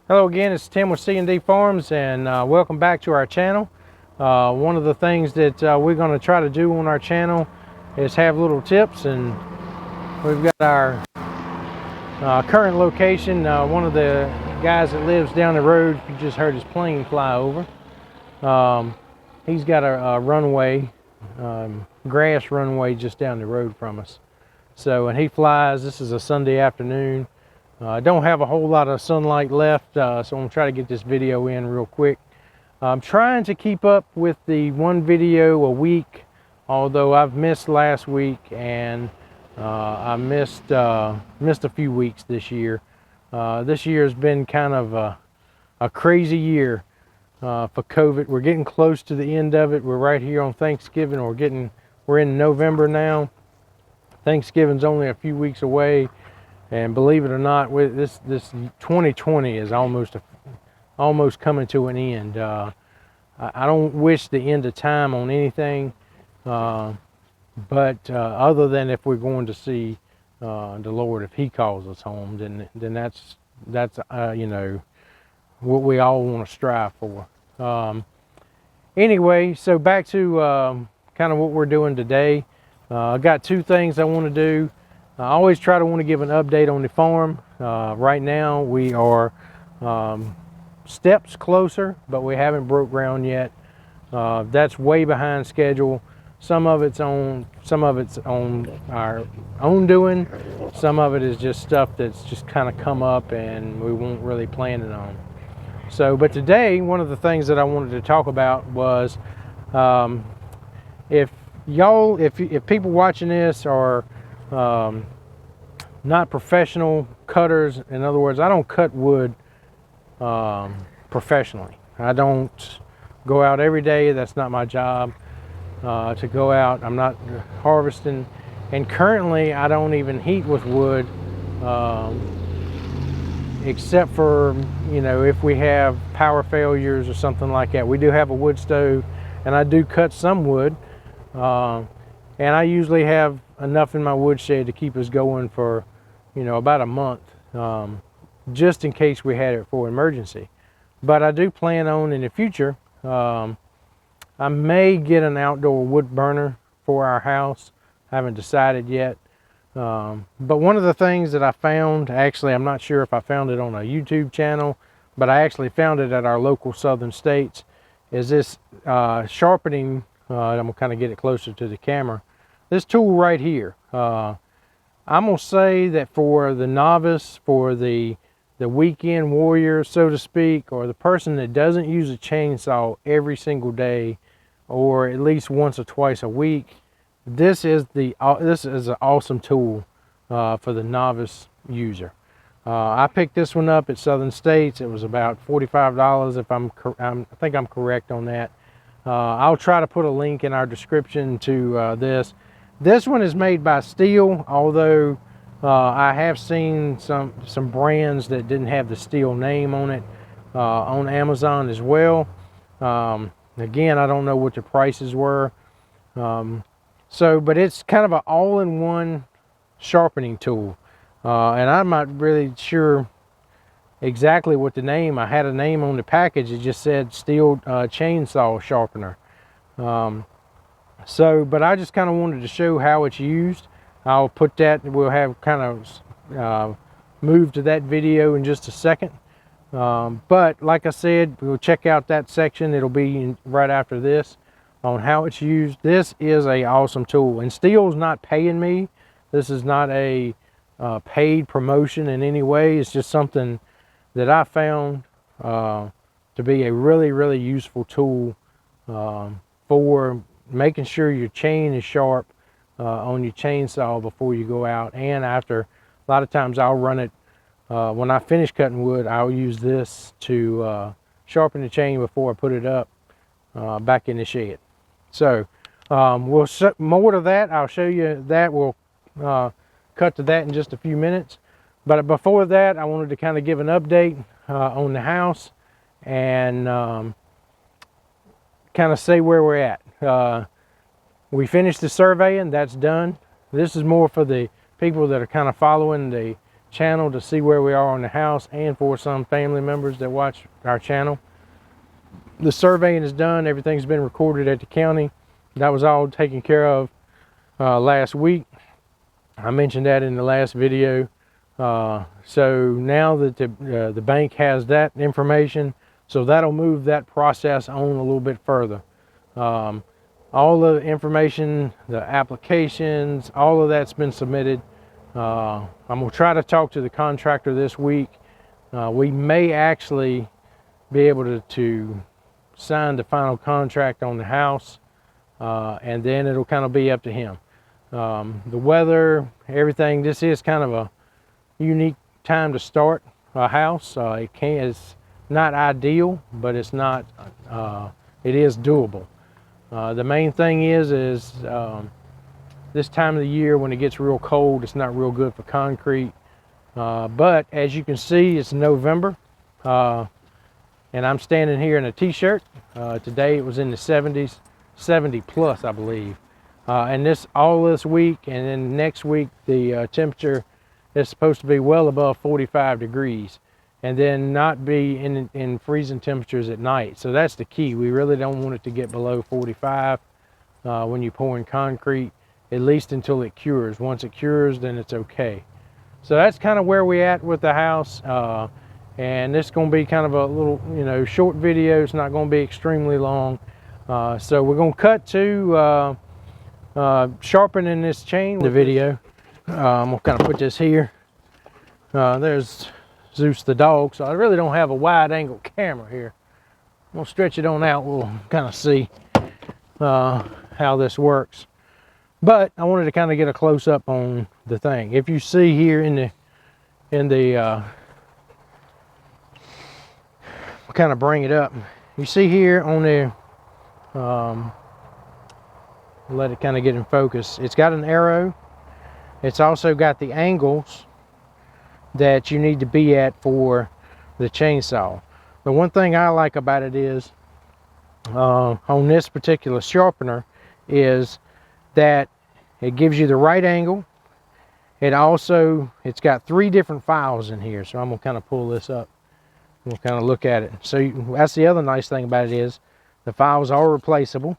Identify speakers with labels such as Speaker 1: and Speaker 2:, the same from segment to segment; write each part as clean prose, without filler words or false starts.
Speaker 1: Hello again, it's Tim with C&D Farms, and welcome back to our channel. One of the things that we're going to try to do on our channel is have little tips, and we've got our current location. One of the guys that lives down the road, you just heard his plane fly over. He's got a runway, grass runway just down the road from us. So, and he flies. This is a Sunday afternoon. I don't have a whole lot of sunlight left, so I'm going to try to get this video in real quick. I'm trying to keep up with the one video a week, although I've missed last week, and I missed a few weeks this year. This year has been kind of a crazy year for COVID. We're getting close to the end of it. We're right here on Thanksgiving. We're in November now. Thanksgiving's only a few weeks away. And believe it or not, this 2020 is almost coming to an end. I don't wish the end of time on anything, but other than if we're going to see the Lord, if He calls us home, then that's you know, what we all want to strive for. Anyway, so back to kind of what we're doing today. I got two things I want to do. I always try to want to give an update on the farm. Right now we are steps closer, but we haven't broke ground yet. That's way behind schedule. Some of it's on our own doing. Some of it is just stuff that's just kind of come up and we weren't really planning on. So, but today, one of the things that I wanted to talk about was if people watching this are not professional cutters. In other words, I don't cut wood professionally. I don't go out every day. That's not my job to go out. I'm not harvesting, and currently I don't even heat with wood except for, you know, if we have power failures or something like that. We do have a wood stove, and I do cut some wood, and I usually have enough in my woodshed to keep us going for, you know, about a month, just in case we had it for emergency. But I do plan on in the future, I may get an outdoor wood burner for our house. I haven't decided yet. But one of the things that I found, actually I'm not sure if I found it on a YouTube channel, but I actually found it at our local Southern States, is this sharpening, I'm gonna kind of get it closer to the camera. This tool right here, I'm gonna say that for the novice, for the weekend warrior, so to speak, or the person that doesn't use a chainsaw every single day, or at least once or twice a week, this is an awesome tool for the novice user. I picked this one up at Southern States. It was about $45. I think I'm correct on that. I'll try to put a link in our description to this. This one is made by Steel, although I have seen some brands that didn't have the Steel name on it on Amazon as well. Again, I don't know what the prices were. But it's kind of an all-in-one sharpening tool. And I'm not really sure exactly what the name. I had a name on the package. It just said Steel Chainsaw Sharpener. But I just kind of wanted to show how it's used. I'll put that, we'll have kind of move to that video in just a second. But like I said, we'll check out that section. It'll be right after this on how it's used. This is a awesome tool, and Steel's not paying me. This is not a paid promotion in any way. It's just something that I found to be a really, really useful tool for making sure your chain is sharp on your chainsaw before you go out and after. A lot of times I'll run it when I finish cutting wood. I'll use this to sharpen the chain before I put it up back in the shed. So we'll more to that. I'll show you that. We'll cut to that in just a few minutes. But before that, I wanted to kind of give an update on the house and kind of say where we're at. We finished the surveying. That's done. This is more for the people that are kind of following the channel to see where we are on the house, and for some family members that watch our channel. The surveying is done. Everything's been recorded at the county. That was all taken care of last week. I mentioned that in the last video. So now that the bank has that information, so that'll move that process on a little bit further. All the information, the applications, all of that's been submitted. I'm going to try to talk to the contractor this week. We may actually be able to sign the final contract on the house, and then it'll kind of be up to him. The weather, everything, this is kind of a unique time to start a house. It's not ideal, but it's not, it is doable. The main thing is this time of the year when it gets real cold, it's not real good for concrete. But as you can see, it's November, and I'm standing here in a t-shirt. Today it was in the 70s, 70 plus, I believe. And all this week, and then next week, the temperature is supposed to be well above 45 degrees, and then not be in freezing temperatures at night. So that's the key. We really don't want it to get below 45 when you pour in concrete, at least until it cures. Once it cures, then it's okay. So that's kind of where we at with the house. And this is going to be kind of a little, short video. It's not going to be extremely long. So we're going to cut to sharpening this chain. The video. I'm going to kind of put this here. There's Zeus the dog. So I really don't have a wide angle camera here. I'm going to stretch it on out. We'll kind of see how this works. But I wanted to kind of get a close up on the thing. If you see here kind of bring it up. You see here on the let it kind of get in focus. It's got an arrow. It's also got the angles that you need to be at for the chainsaw. The one thing I like about it is on this particular sharpener is that it gives you the right angle. It's got 3 different files in here. So I'm gonna kind of pull this up. We'll kind of look at it. So that's the other nice thing about it is the files are replaceable.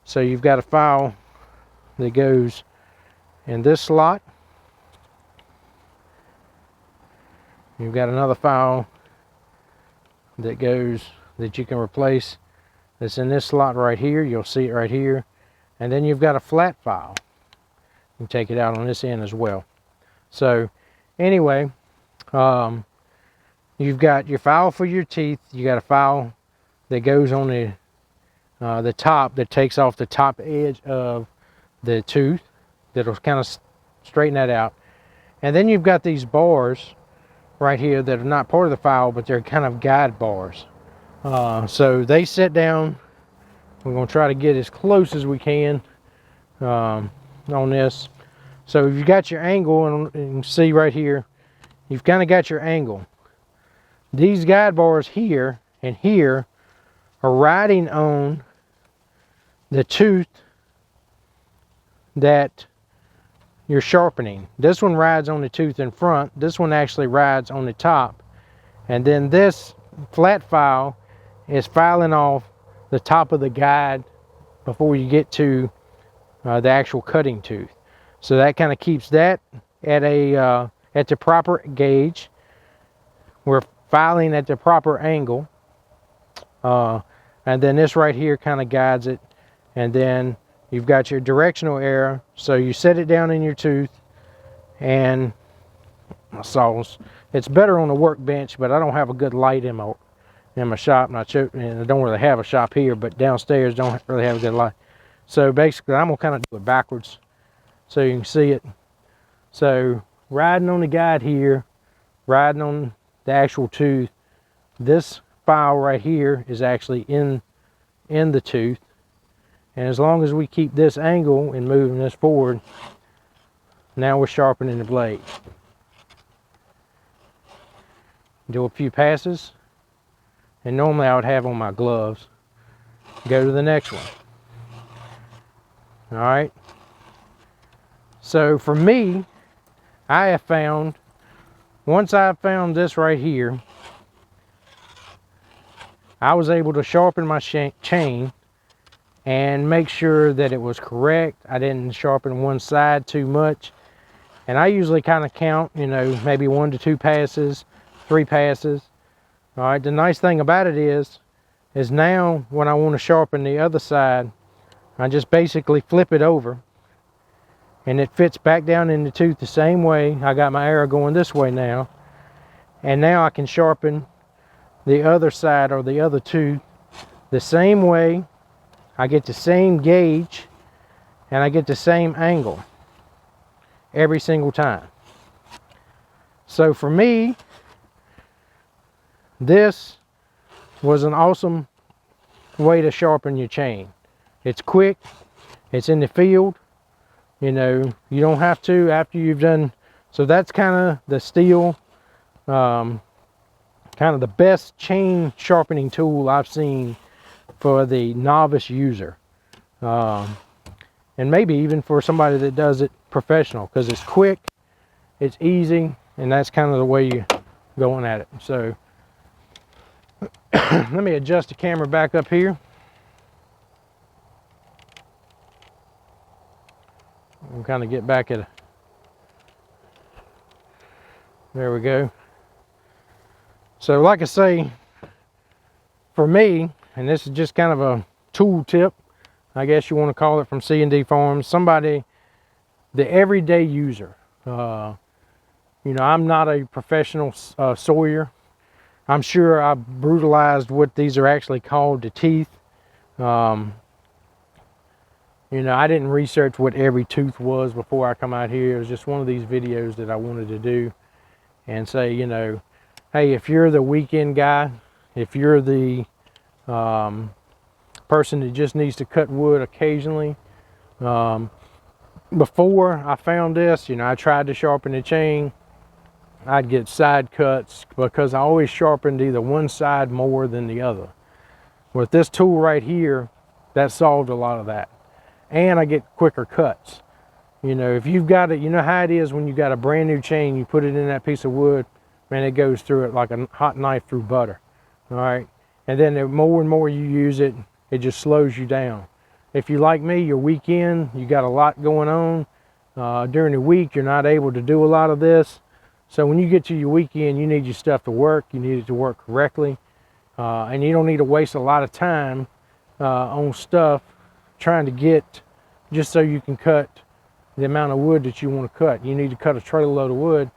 Speaker 1: So you've got a file that goes in this slot. You've got another file that you can replace that's in this slot right here. You'll see it right here. And then you've got a flat file. You can take it out on this end as well. So anyway, you've got your file for your teeth. You got a file that goes on the top, that takes off the top edge of the tooth. That'll kind of straighten that out. And then you've got these bars right here that are not part of the file, but they're kind of guide bars. So they sit down. We're going to try to get as close as we can on this. So you've got your angle, and you can see right here, you've kind of got your angle. These guide bars here and here are riding on the tooth that you're sharpening. This one rides on the tooth in front. This one actually rides on the top. And then this flat file is filing off the top of the guide before you get to the actual cutting tooth. So that kind of keeps that at the proper gauge. We're filing at the proper angle. And then this right here kind of guides it. And then you've got your directional arrow. So you set it down in your tooth, and my saws. It's better on the workbench, but I don't have a good light in my shop, and I don't really have a shop here, but downstairs don't really have a good light. So basically, I'm gonna kind of do it backwards so you can see it. So riding on the guide here, riding on the actual tooth, this file right here is actually in the tooth. And as long as we keep this angle and moving this forward, now we're sharpening the blade. Do a few passes, and normally I would have on my gloves. Go to the next one. All right. So for me, I have found once I found this right here, I was able to sharpen my chain and make sure that it was correct. I didn't sharpen one side too much. And I usually kind of count, you know, maybe 1 to 2 passes, 3 passes. All right, the nice thing about it is now when I want to sharpen the other side, I just basically flip it over and it fits back down in the tooth the same way. I got my arrow going this way now. And now I can sharpen the other side or the other tooth the same way. I get the same gauge and I get the same angle every single time. So for me, this was an awesome way to sharpen your chain. It's quick, it's in the field, you know, you don't have to after you've done. So that's kind of the steel, kind of the best chain sharpening tool I've seen for the novice user, and maybe even for somebody that does it professional, because it's quick, it's easy, and that's kind of the way you're going at it. So let me adjust the camera back up here. We'll kind of get back at it. There we go. So like I say, for me, and this is just kind of a tool tip, I guess you want to call it, from C&D Farms, somebody, the everyday user. You know, I'm not a professional sawyer. I'm sure I brutalized what these are actually called, the teeth. You know, I didn't research what every tooth was before I come out here. It was just one of these videos that I wanted to do and say, you know, hey, if you're the weekend guy, if you're the person that just needs to cut wood occasionally, before I found this, you know, I tried to sharpen the chain. I'd get side cuts because I always sharpened either one side more than the other. With this tool right here, that solved a lot of that. And I get quicker cuts. You know, if you've got it, you know how it is when you got a brand new chain, you put it in that piece of wood, man, it goes through it like a hot knife through butter. All right. And then the more and more you use it, it just slows you down. If you're like me, your weekend, you got a lot going on. During the week, you're not able to do a lot of this. So when you get to your weekend, you need your stuff to work. You need it to work correctly. And you don't need to waste a lot of time on stuff trying to get just so you can cut the amount of wood that you want to cut. You need to cut a trailer load of wood.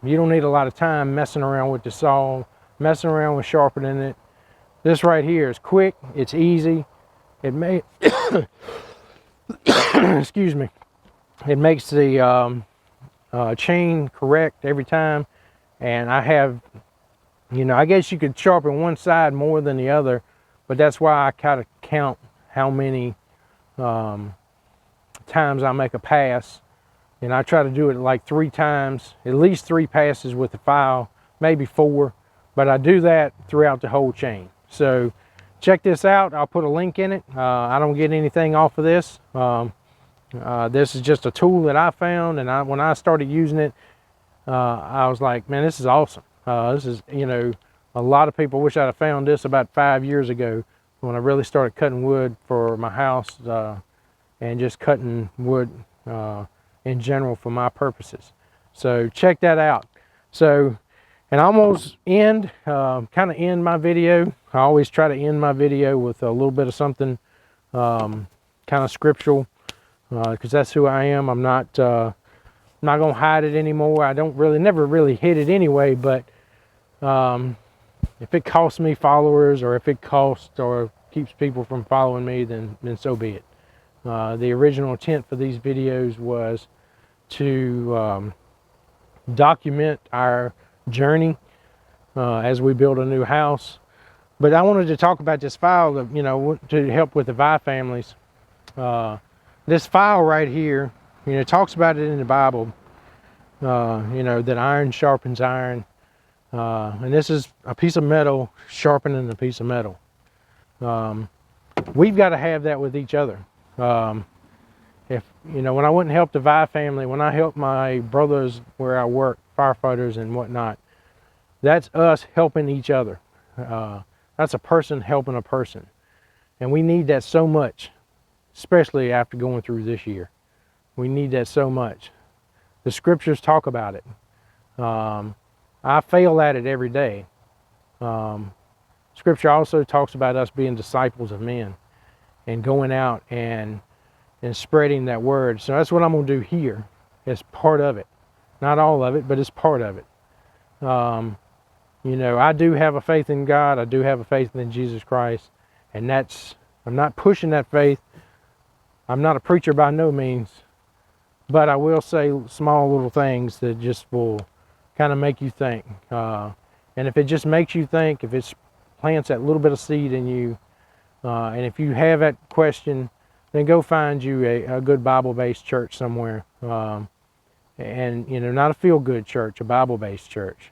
Speaker 1: You don't need a lot of time messing around with the saw, messing around with sharpening it. This right here is quick, it's easy. It may excuse me. It makes the chain correct every time. And I have, you know, I guess you could sharpen one side more than the other, but that's why I kind of count how many times I make a pass. And I try to do it like 3 times, at least 3 passes with the file, maybe 4, but I do that throughout the whole chain. So check this out. I'll put a link in it. I don't get anything off of this. This is just a tool that I found, and when I started using it, I was like, man, this is awesome. This is, you know, a lot of people wish I'd have found this about 5 years ago when I really started cutting wood for my house, and just cutting wood in general for my purposes. So check that out. So, and I almost kind of end my video. I always try to end my video with a little bit of something kind of scriptural, because that's who I am. I'm not gonna hide it anymore. I don't really, never really hid it anyway, but if it costs me followers, or if it costs or keeps people from following me, then so be it. The original intent for these videos was to document our journey as we build a new house. But I wanted to talk about this file that, you know, to help with the Vi families. This file right here, you know, it talks about it in the Bible, you know, that iron sharpens iron. And this is a piece of metal sharpening a piece of metal. We've got to have that with each other. If, you know, when I went and helped the Vi family, when I helped my brothers where I work, firefighters and whatnot. That's us helping each other. That's a person helping a person. And we need that so much, especially after going through this year. We need that so much. The scriptures talk about it. I fail at it every day. Scripture also talks about us being disciples of men and going out and spreading that word. So that's what I'm going to do here as part of it. Not all of it, but it's part of it. You know, I do have a faith in God. I do have a faith in Jesus Christ. And I'm not pushing that faith. I'm not a preacher by no means. But I will say small little things that just will kind of make you think. And if it just makes you think, if it plants that little bit of seed in you, and if you have that question, then go find you a good Bible-based church somewhere. And, you know, not a feel-good church, a Bible-based church.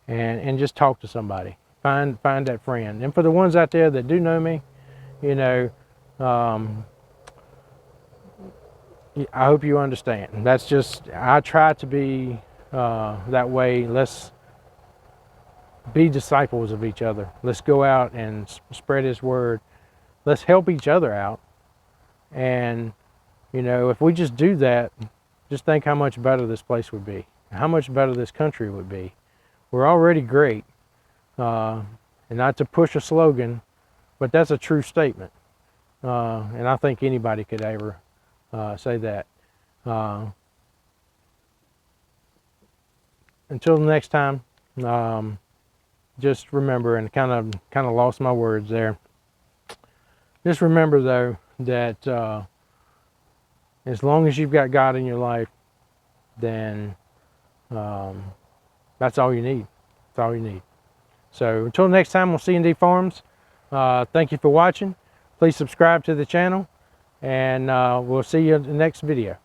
Speaker 1: And just talk to somebody. Find that friend. And for the ones out there that do know me, you know, I hope you understand. That's just, I try to be that way. Let's be disciples of each other. Let's go out and spread His word. Let's help each other out. And, you know, if we just do that, just think how much better this place would be. How much better this country would be. We're already great. And not to push a slogan, but that's a true statement. And I think anybody could ever say that. Until the next time, just remember, and kind of lost my words there. Just remember though that as long as you've got God in your life, then that's all you need. That's all you need. So until next time, we'll see C&D Farms. Thank you for watching. Please subscribe to the channel, and we'll see you in the next video.